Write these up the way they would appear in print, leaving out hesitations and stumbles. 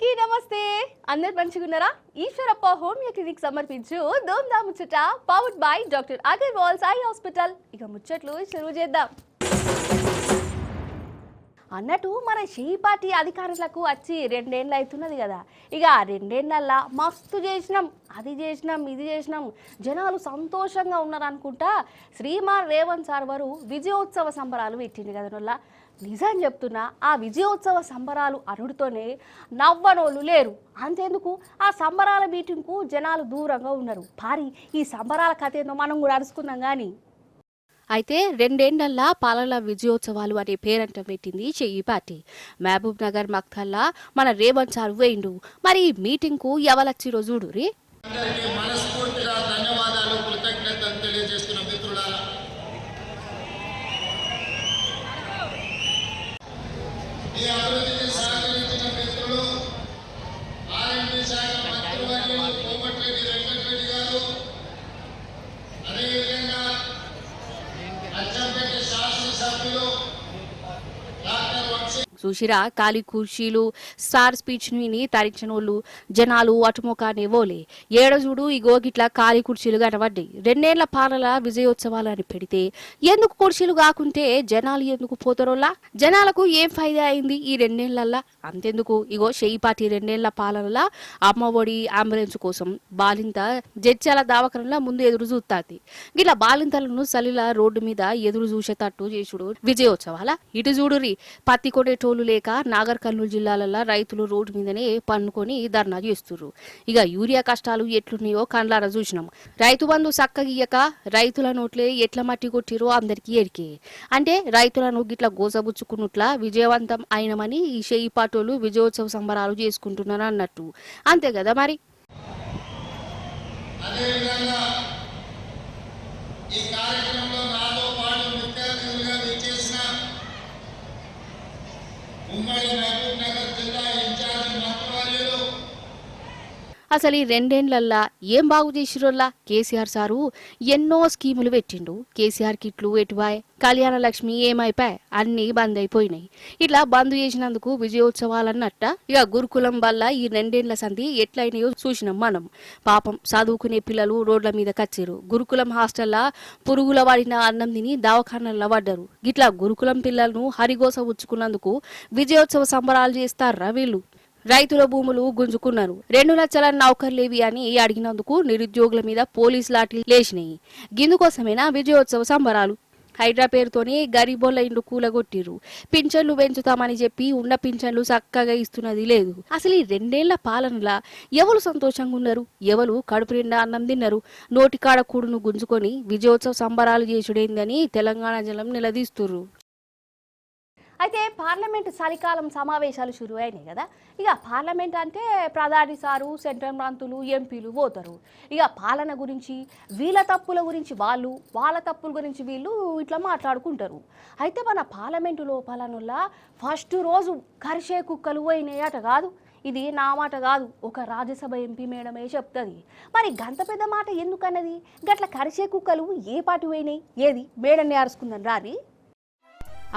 అందరికీ నమస్తే. అందరు మంచిగున్నారా? ఈశ్వరప్ప హోమియో క్లినిక్ సమర్పించు దోమ్దా ముచ్చట powered by doctor Agarwals eye hospital. ఇక ముచ్చట్లు షురూ చేద్దాం. అన్నట్టు మన షీ పార్టీ అధికారులకు వచ్చి 2 ఏళ్ళు అవుతున్నది కదా. ఇక 2 ఏళ్ళల్లా మస్తు చేసినాం, అది చేసినాం, ఇది చేసినాం, జనాలు సంతోషంగా ఉన్నారు అనుకుంటా శ్రీమాన్ రేవంత్ సార్ వారు విజయోత్సవ సంబరాలు పెట్టింది కదా. నిజం చెప్తున్నా, ఆ విజయోత్సవ సంబరాలు అనుడితోనే నవ్వనోళ్ళు లేరు. అంతేందుకు ఆ సంబరాల మీటింగ్కు జనాలు దూరంగా ఉన్నారు. భారీ ఈ సంబరాల కథ ఏందో మనం కూడా అరుచుకుందాం. కానీ అయితే 2 ఏళ్లల్లా పాలన విజయోత్సవాలు అనే పేరంట పెట్టింది చెయ్యి పార్టీ. మహబూబ్ నగర్ మక్తల్లా మన రేవంత్ సార్ వేయిండు. మరి మీటింగ్కు ఎవరొచ్చిరో చూడురి. చూసిరా, ఖాళీ కుర్చీలు స్టార్ స్పీచ్ విని తరించినోళ్ళు జనాలు అటుముఖానేవోలే. ఏడజుడు ఇగో గిట్లా ఖాళీ కుర్చీలు కనబడ్డాయి. 2 ఏళ్ల పాలన విజయోత్సవాలు అని పెడితే ఎందుకు కుర్చీలు కాకుంటే జనాలు ఎందుకు పోతారోలా? జనాలకు ఏం ఫైదా అయింది ఈ 2 ఏళ్లల్లా? అంతెందుకు, ఇగో షెయి పార్టీ 2 ఏళ్ల పాలనలా అమ్మఒడి అంబులెన్స్ కోసం బాలింత జడ్చాల దావకరంలో ముందు ఎదురు చూస్తుంది. గిట్లా బాలింతలను సలిలా రోడ్డు మీద ఎదురు చూసేటట్టు చేసుడు విజయోత్సవాల. ఇటు చూడురి, పత్తి కొనేటోళ్ళు లేక నాగర్ కర్నూలు జిల్లాలలో రైతులు రోడ్డు మీదనే పన్నుకొని ధర్నా చేస్తున్నారు. ఇక యూరియా కష్టాలు ఎట్లున్నాయో కండ్లారా చూసినాం. రైతు బంధు చక్కగియ్యక రైతుల నోట్లే ఎట్ల మట్టి కొట్టిరో అందరికీ ఎరికే. అంటే రైతులను గిట్లా గోసబుచ్చుకున్నట్లా విజయవంతం అయినమని ఈ షెయి పాటోలు విజయోత్సవ సంబరాలు చేసుకుంటున్నారు అన్నట్టు. అంతే కదా మరి. అసలు ఈ 2 ఏళ్లల్లా ఏం బాగు చేసిరోల్లా? కేసీఆర్ సారు ఎన్నో స్కీములు పెట్టిండు. కేసీఆర్ కిట్లు ఎటువాయ్, కళ్యాణ లక్ష్మి ఏమైపోయాయి, అన్నీ బంద్ అయిపోయినాయి. ఇట్లా బంద్ చేసినందుకు విజయోత్సవాలన్నట్ట. ఇక గురుకులం వల్ల ఈ 2 ఏళ్ల సంధి ఎట్లయినాయో చూసినాం మనం. పాపం చదువుకునే పిల్లలు రోడ్ల మీద కచ్చిరు. గురుకులం హాస్టల్లా పురుగుల వాడిన అన్నం తిని దవాఖానల్లో పడ్డారు. గిట్లా గురుకులం పిల్లలను హరిగోస ఉచ్చుకున్నందుకు విజయోత్సవ సంబరాలు చేస్తారా వీళ్ళు? రైతుల భూములు గుంజుకున్నారు. 2 లక్షల నౌకర్లేవి అని అడిగినందుకు నిరుద్యోగుల మీద పోలీసు లాఠీలు లేచినాయి. గిందుకోసమేనా విజయోత్సవ సంబరాలు? హైడ్రా పేరుతోనే గరీబోళ్ల ఇండ్లు కూలగొట్టిరు. పింఛన్లు పెంచుతామని చెప్పి ఉన్న పింఛన్లు చక్కగా ఇస్తున్నది లేదు. అసలు ఈ 2 ఏళ్ల పాలనలా ఎవరు సంతోషంగా ఉన్నారు? ఎవరు కడుపు నిండా అన్నం తిన్నారు? నోటికాడ కూడును గుంజుకొని విజయోత్సవ సంబరాలు చేసుడేందని తెలంగాణ జనం నిలదీస్తున్నారు. అయితే పార్లమెంటు చలికాలం సమావేశాలు షురూ అయినాయి కదా. ఇక పార్లమెంట్ అంటే ప్రధాని సారు, సెంట్రల్ మంత్రులు, ఎంపీలు పోతారు. ఇక పాలన గురించి, వీళ్ళ తప్పుల గురించి వాళ్ళు, వాళ్ళ తప్పుల గురించి వీళ్ళు ఇట్లా మాట్లాడుకుంటారు. అయితే మన పార్లమెంటు లోపలనుల్లా ఫస్ట్ రోజు కరిసే కుక్కలు పోయినాయట కాదు. ఇది నా మాట కాదు, ఒక రాజ్యసభ ఎంపీ మేడమే చెప్తుంది. మరి గంత పెద్ద మాట ఎందుకన్నది? గట్ల కరిసే కుక్కలు ఏ పాటు పోయినాయి? ఏది మేడన్ని అరుచుకుందని రాని.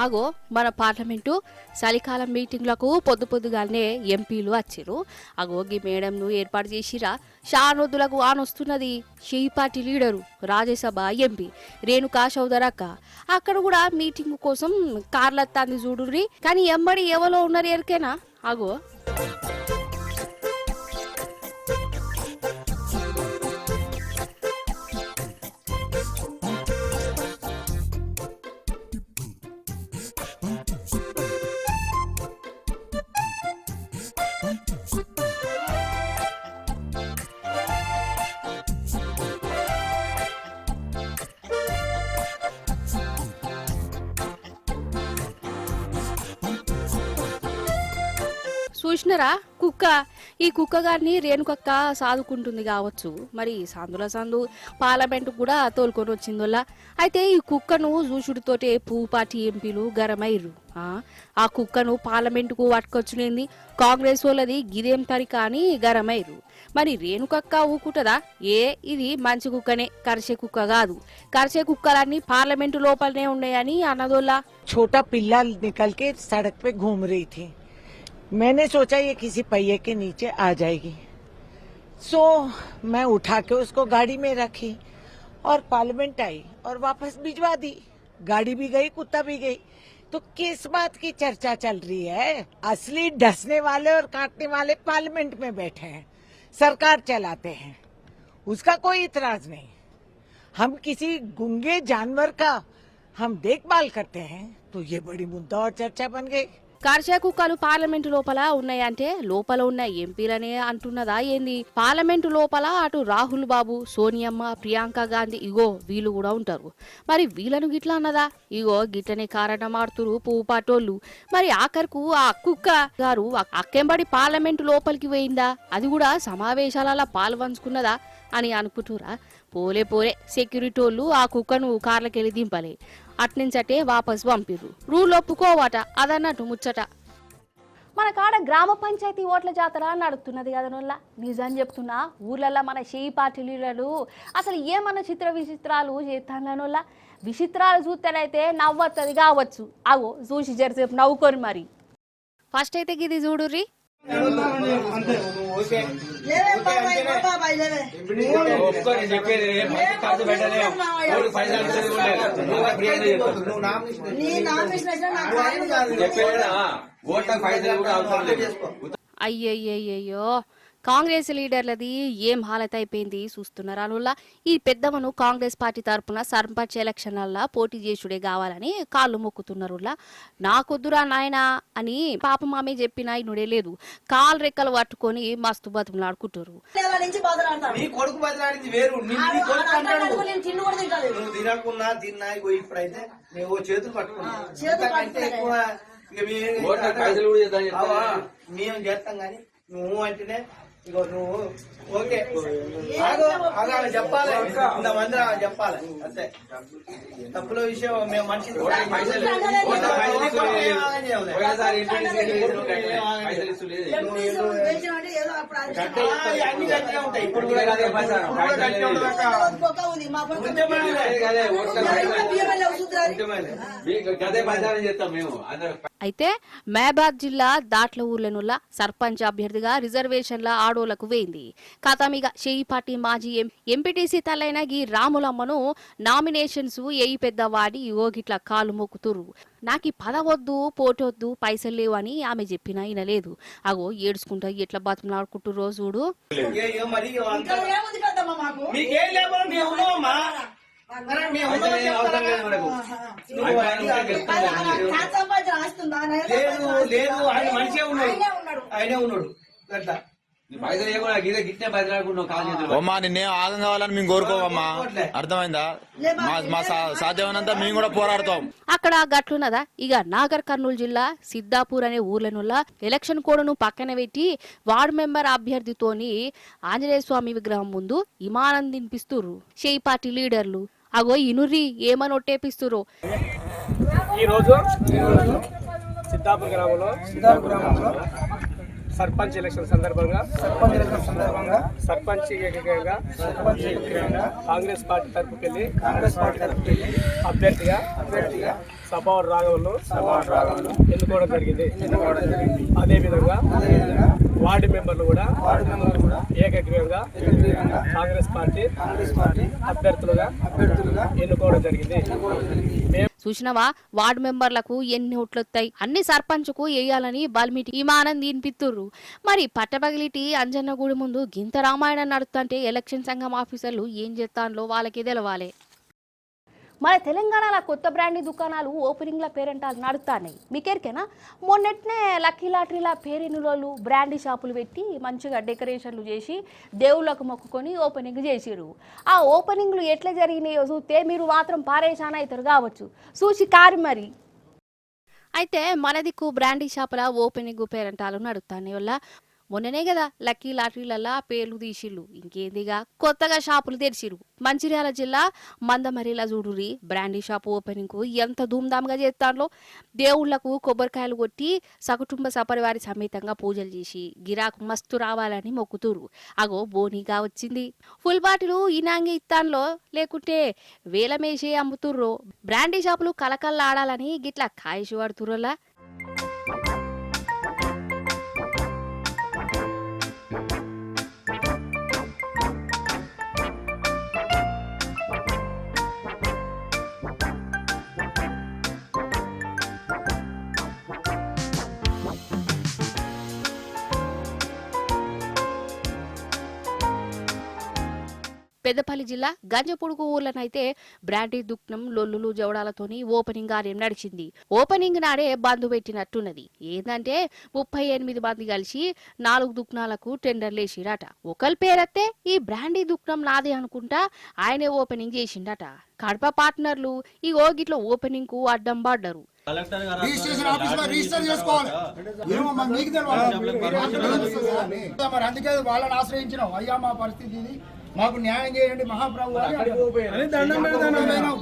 ఆగో, మన పార్లమెంటు చలికాలం మీటింగ్లకు పొద్దుగానే ఎంపీలు వచ్చిరు. అగో గీ మేడంను ఏర్పాటు చేసిరా. షానొద్దులకు ఆనొస్తున్నది షెయి party leader, Rajya Sabha MP Renuka చౌదరక్క. అక్కడ కూడా మీటింగ్ కోసం కార్లత్తాంది చూడుర్రి. కానీ ఎమ్మడి ఎవరో ఉన్నారు ఎరికేనా? అగో చూసినరా కుక్క? ఈ కుక్క గారిని రేణుకక్క సాదుకుంటుంది కావచ్చు. మరి సందు పార్లమెంట్ కూడా తోలుకొని వచ్చిందోలా. అయితే ఈ కుక్కను చూసుడితోటే పార్టీ ఎంపీలు గరమైర్రు. ఆ కుక్కను పార్లమెంటుకు పట్టుకొచ్చునేంది కాంగ్రెస్ వాళ్ళది గిదేం తరిక అని గరమైర్రు. మరి రేణుకక్క ఊకుంటదా? ఇది మంచి కుక్కనే, కరిసే కుక్క కాదు. కరిసే కుక్కలన్నీ పార్లమెంటు లోపలనే ఉన్నాయని అన్నదోల్లా. छोटा पिल्ला निकल के सड़क पे घूम रही थी, मैंने सोचा ये किसी पहिए के नीचे आ जाएगी, सो मैं उठा के उसको गाड़ी में रखी और पार्लियामेंट आई और वापस भिजवा दी। गाड़ी भी गई, कुत्ता भी गई। तो किस बात की चर्चा चल रही है? असली डसने वाले और काटने वाले पार्लियामेंट में बैठे हैं, सरकार चलाते हैं, उसका कोई इतराज नहीं। हम किसी गूंगे जानवर का हम देखभाल करते हैं तो ये बड़ी मुद्दा और चर्चा बन गई। కార్షా కుక్కలు పార్లమెంటు లోపల ఉన్నాయంటే లోపల ఉన్న ఎంపీలనే అంటున్నదా ఏంది? పార్లమెంటు లోపల అటు రాహుల్ బాబు, సోనియమ్మ, ప్రియాంక గాంధీ ఇగో వీళ్ళు కూడా ఉంటారు. మరి వీళ్ళను గిట్లా అన్నదా? ఇగో గిట్టనే కారణమాడుతురు పువ్వు పాటోళ్ళు. మరి ఆఖరుకు ఆ కుక్క గారు అక్కెంబడి పార్లమెంటు లోపలికి పోయిందా? అది కూడా సమావేశాల పాల్పంచుకున్నదా అని అనుకుంటురా? పోలే సెక్యూరిటీ వాళ్ళు ఆ కుక్కను కార్లకెళ్ళి దింపలే, అట్నుంచటే వాపస్ పంపిర్రు. రూల్ ఒప్పుకోవట అదన్నట్టు ముచ్చట. మన కాడ గ్రామ పంచాయతీ ఓట్ల జాతర నడుస్తున్నది కదనోళ్ళ. నిజం చెప్తున్నా, ఊర్లల్లో మన షేయి పార్టీ లీడర్లు అసలు ఏమన్నా చిత్ర విచిత్రాలు చేస్తానోళ్ళ. విచిత్రాలు చూస్తేనైతే నవ్వత్తది కావచ్చు. అగో చూసి జరసేపు నవ్వుకొని మరి. ఫస్ట్ అయితే గిది చూడుర్రి. అయ్యయ్యో, కాంగ్రెస్ లీడర్లది ఏం హాలత అయిపోయింది చూస్తున్నారా? అనుల్లా ఈ పెద్దవను కాంగ్రెస్ పార్టీ తరఫున సర్పంచ్ ఎలక్షన్లల్లో పోటీ చేసుడే కావాలని కాళ్ళు మొక్కుతున్నారులా. నాకొద్దురా నాయనా అని పాపం ఆమె చెప్పినా ఇనుడే లేదు. కాలు రెక్కలు పట్టుకొని మస్తు బతుకులాడుకుంటారు. మేము చేస్తాం కానీ నువ్వు అంటేనే ఇగో నువ్వు ఓకే చెప్పాలి, ఇంతమంది చెప్పాలి అంతే. తప్పుల విషయం మేము మనిషి అన్ని గట్టిగా ఉంటాయి. ఇప్పుడు అయితే మహబాద్ జిల్లా దాట్ల ఊర్లనుల్ల సర్పంచ్ అభ్యర్థిగా రిజర్వేషన్ల ఆడోలకు వేయింది. కథమిగ షేయి పార్టీ మాజీ ఎంపీటీసీ తల్లైన గీ రాములమ్మను నామినేషన్స్ ఏయి పెద్ద వాడి యోగిట్ల కాలు మొక్కుతురు. నాకి పదవద్దు, పోటొద్దు, పైసలు లేవు అని ఆమె చెప్పినా వినలేదు. అగో ఏడుచుకుంటా ఎట్లా బతుకులాడుకుంటూ రోజుడు. ఆయనే ఉన్నాడు అట్లా నిన్నేం ఆగం కావాలని మేము కోరుకోవమ్మా, అర్థమైందా? మా సాధ్యమైనంత మేము కూడా పోరాడతాం. అక్కడ గట్లున్నదా? ఇక నాగర్ కర్నూలు జిల్లా సిద్దాపూర్ అనే ఊర్లనుల్లా ఎలక్షన్ కోడ్ను పక్కన పెట్టి వార్డు మెంబర్ అభ్యర్థితోని ఆంజనేయ స్వామి విగ్రహం ముందు విమానం దింపిస్తురు షేయి పార్టీ లీడర్లు. అగో ఇనుర్రి ఏమని ఒట్టేపిస్తురు. ఈరోజు సిద్దాపూర్ గ్రామంలో సర్పంచ్ ఎలక్షన్ సందర్భంగా సర్పంచ్ ఏకగ్రీవంగా కాంగ్రెస్ పార్టీ తరఫుకి వెళ్ళి అభ్యర్థిగా సభావర్ రాఘవన్ను ఎన్నుకోవడం జరిగింది. అదేవిధంగా వార్డు మెంబర్లు కూడా ఏకగ్రీవంగా కాంగ్రెస్ పార్టీ అభ్యర్థులుగా ఎన్నుకోవడం జరిగింది. చూసినవా వార్డు మెంబర్లకు ఎన్ని ఓట్లొత్తాయి, అన్ని సర్పంచ్కు వేయాలని బల్మిటి విమానం దీనిపిత్తుర్రు. మరి పట్టపగిలిటి అంజన్నగూడి ముందు గింత రామాయణం నడుస్తుంటే ఎలక్షన్ సంఘం ఆఫీసర్లు ఏం చేస్తాన్లో వాళ్ళకి తెలవాలి. మన తెలంగాణలో కొత్త బ్రాండీ దుకాణాలు ఓపెనింగ్ల పేరెంటాలు నడుతున్నాయి. మీకెరికేనా? మొన్నట్నే లక్కీ లాటరీలా పేరెన్నులోళ్ళు బ్రాండీ షాపులు పెట్టి మంచిగా డెకరేషన్లు చేసి దేవుళ్ళకు మొక్కుకొని ఓపెనింగ్ చేసిరు. ఆ ఓపెనింగ్లు ఎట్లా జరిగినాయో చూస్తే మీరు మాత్రం పారేషాన్ అవుతారు కావచ్చు. చూసి కారు మరి. అయితే మన దిక్కు బ్రాండీ షాపుల ఓపెనింగ్ పేరెంటాలు నడుతున్నాయి. వల్ల మొన్ననే కదా లక్కీ లాటరీలల్లా పేర్లు తీసిళ్ళు. ఇంకేందిగా కొత్తగా షాపులు తెరిచిరు. మంచిర్యాల జిల్లా మందమరిలా చూడురి బ్రాండీ షాప్ ఓపెనింగ్ కు ఎంత ధూమ్ధామ్గా చేస్తాన్లో. దేవుళ్లకు కొబ్బరికాయలు కొట్టి సకుటుంబ సపరివారి సమేతంగా పూజలు చేసి గిరాకు మస్తు రావాలని మొక్కుతురు. అగో బోనీగా వచ్చింది. ఫుల్ బాటిలు ఇనాంగి ఇత్తాన్లో లేకుంటే వేలమేసే అమ్ముతుర్రో. బ్రాండీ షాపులు కలకల్లా ఆడాలని గిట్లా కాయసి పడుతుర్రోలా. పెద్దపల్లి జిల్లా గంజపొడుగు ఊర్లనైతే బ్రాండీ దుకాణం లొల్లులు జవడాలతోని ఓపెనింగ్ కార్యం నడిచింది. ఓపెనింగ్ నాడే బంద్ పెట్టినట్టున్నది. ఏందంటే 38 మంది కలిసి 4 దుకాణాలకు టెండర్లు వేసిరట. ఒకరి పేరత్తే ఈ బ్రాండీ దుకాణం నాదే అనుకుంటా ఆయనే ఓపెనింగ్ చేసిండట. కడప పార్ట్నర్లు ఈ గిట్ల ఓపెనింగ్ కు అడ్డం పడ్డారు. రిజిస్ట్రేషన్ ఆఫీస్ లో రిజిస్టర్ చేసుకోవాలి. ఏమో మరి మీకు తెలియదు. మరి అందుకే వాళ్ళని ఆశ్రయించినాం. అయ్యా మా పరిస్థితి ఇది, మాకు న్యాయం చేయండి మహాప్రభు అని దండం పెడతాను.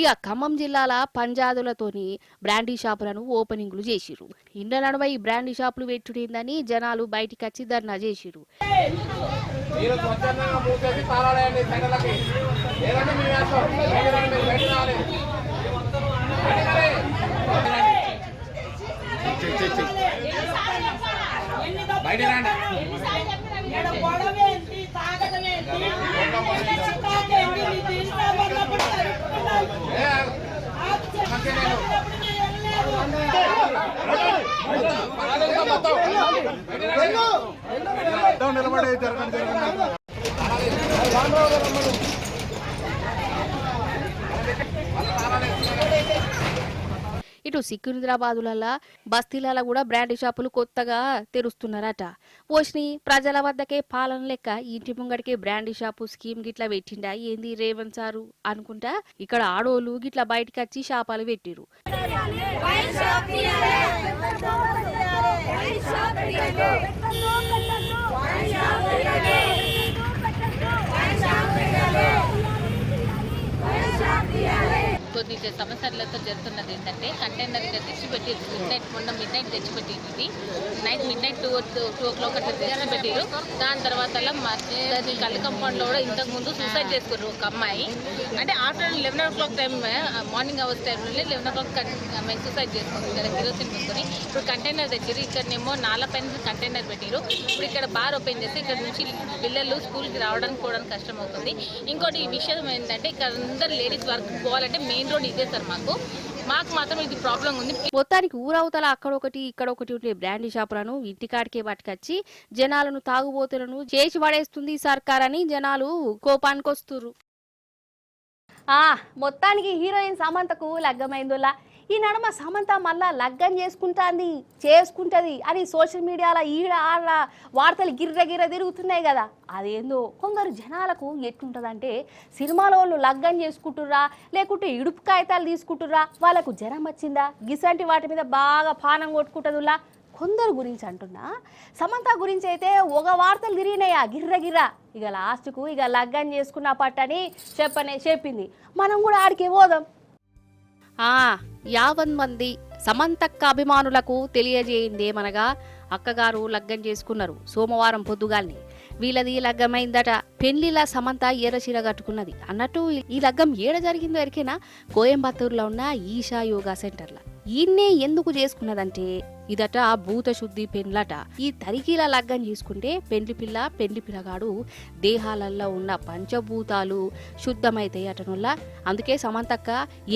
ఇక ఖమ్మం జిల్లాల పంజాదులతోని బ్రాండీ షాపులను ఓపెనింగ్లు చేసిరు. ఇండ్ల నడుమ ఈ బ్రాండీ షాపులు పెట్టుడేందని జనాలు బయటికి వచ్చి ధర్నా చేసిరు. ఇటు సికింద్రాబాదులలో బస్తీలలో కూడా బ్రాండీ షాపులు కొత్తగా తెరుస్తున్నారట. పోషిని ప్రజల వద్దకే పాలన లెక్క ఇంటి ముంగడికే బ్రాండీ షాపు స్కీమ్ గిట్లా పెట్టిండా ఏంది రేవంత్ సారు అనుకుంటా ఇక్కడ ఆడోళ్ళు గిట్లా బయటకు వచ్చి షాపాలు పెట్టిరు. కొన్ని సమస్యలతో జరుగుతున్నది ఏంటంటే కంటైనర్ తెచ్చిపెట్టి మొన్న మిడ్ నైట్ తెచ్చిపెట్టింది. మిడ్ నైట్ 2 o'clock అట్లా తెచ్చిపెట్టారు. దాని తర్వాత కళ్ళు కంపౌండ్లో కూడా ఇంతకుముందు సూసైడ్ చేసుకున్నారు ఒక అమ్మాయి. అంటే after 11 o'clock time morning hours టైంలో 11 o'clock అమ్మాయి సూసైడ్ చేసుకుంది కదా కిరోసిన్ పెట్టుకొని. ఇప్పుడు కంటైనర్ తెచ్చారు. ఇక్కడనేమో 4 పైన కంటైనర్ పెట్టారు. ఇప్పుడు ఇక్కడ బార్ ఓపెన్ చేసి ఇక్కడ నుంచి పిల్లలు స్కూల్కి రావడానికి పోవడానికి కష్టం అవుతుంది. ఇంకోటి ఈ విషయం ఏంటంటే ఇక్కడ అందరు లేడీస్ వర్క్ పోవాలంటే మెయిన్ రోడ్ ఇదే సార్. మాకు మాత్రం ఇది ప్రాబ్లం ఉంది. మొత్తానికి ఊరవతల అక్కడొకటి ఇక్కడొకటి ఉండే బ్రాండీ షాపులను ఇంటికాడికే పట్టుకొచ్చి జనాలను తాగుబోతులను చేసి పడేస్తుంది సర్కార్ అని జనాలు కోపానికి వస్తురు. మొత్తానికి హీరోయిన్ సమంతకు లగ్గమైందోలా. ఈ నడుమ సమంత మళ్ళా లగ్గం చేసుకుంటది అని సోషల్ మీడియాలో ఈడ ఆడ వార్తలు గిర్ర తిరుగుతున్నాయి కదా. అదేందో కొందరు జనాలకు ఎట్లుంటుందంటే సినిమాలో వాళ్ళు లగ్గం చేసుకుంటుర్రా లేకుంటే ఇడుపు కాగితాలు తీసుకుంటుర్రా, వాళ్ళకు జ్వరం వచ్చిందా గిసంటి వాటి మీద బాగా పానం కొట్టుకుంటుందిలా కొందరు గురించి అంటున్నా. సమంత గురించి అయితే ఒక వార్తలు తిరిగినాయా గిర్ర. ఇక లాస్ట్కు ఇక లగ్గం చేసుకున్న పట్టని చెప్పింది. మనం కూడా ఆడికి పోదాం. 50 మంది సమంతక్క అభిమానులకు తెలియజేయిందేమనగా అక్కగారు లగ్గం చేసుకున్నారు సోమవారం పొద్దుగాల్ని. వీళ్ళది లగ్గమైందట. పెళ్లిలా సమంత ఎర్రచీర కట్టుకున్నది అన్నట్టు ఈ లగ్గం ఏడ జరిగిందో ఎరికేనా? కోయంబత్తూరులో ఉన్న ఈషా యోగా సెంటర్లో. ఈయన్నే ఎందుకు చేసుకున్నదంటే ఇదట భూత శుద్ధి పెండ్లట. ఈ తరికీల లగ్గం చేసుకుంటే పెండ్లి పిల్లగాడు దేహాలలో ఉన్న పంచభూతాలు శుద్ధమైతాయి అటనుల్లా. అందుకే సమంతక్క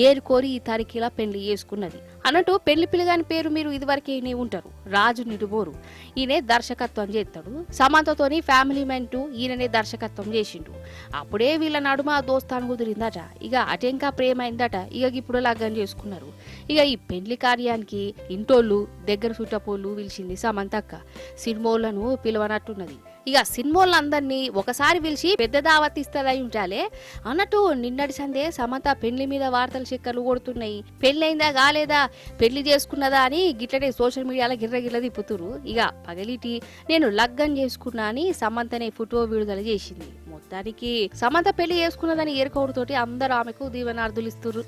ఏరుకోరి ఈ తరికీల పెండ్లి చేసుకున్నది అన్నట్టు. పెళ్లి పిల్లగాని పేరు మీరు ఇదివరకే ఉంటారు, రాజు నిడుబోరు. ఈయనే దర్శకత్వం చేస్తాడు. సమంతతోని ఫ్యామిలీ మెంటూ ఈయననే దర్శకత్వం చేసిండు. అప్పుడే వీళ్ళ నడుమ దోస్తాను కుదిరిందట. ఇక అటెంకా ప్రేమైందట. ఇక ఇప్పుడు లగ్గం చేసుకున్నారు. ఇక ఈ పెళ్లి కార్యానికి ఇంటోళ్ళు దగ్గర చుట్టపోళ్ళు పిలిచింది సమంతక్క. సినిమోళ్లను పిలవనట్టున్నది. ఇక సినిమోళ్ళందరినీ ఒకసారి పిలిచి పెద్ద దావత్ ఇస్తుందై ఉంటాలే అన్నట్టు. నిన్నటి సందే సమంత పెళ్లి మీద వార్తలు చక్కర్లు కొడుతున్నాయి. పెళ్ళైందా కాలేదా, పెళ్లి చేసుకున్నదా అని గిట్లనే సోషల్ మీడియాలో గిర్ర తిప్పుతురు. ఇక పగలిటి నేను లగ్గం చేసుకున్నా అని సమంతనే ఫోటో విడుదల చేసింది. మొత్తానికి సమంత పెళ్లి చేసుకున్నదని ఏరుకోవడంతోటి అందరూ ఆమెకు దీవెనార్థులు ఇస్తురు.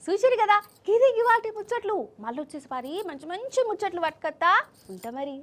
చూసిరు కదా ఇది ఇవాల్టి ముచ్చట్లు. మళ్ళీ వచ్చేసి పారి మంచి ముచ్చట్లు పట్టుకత్తా ఉంటా మరి.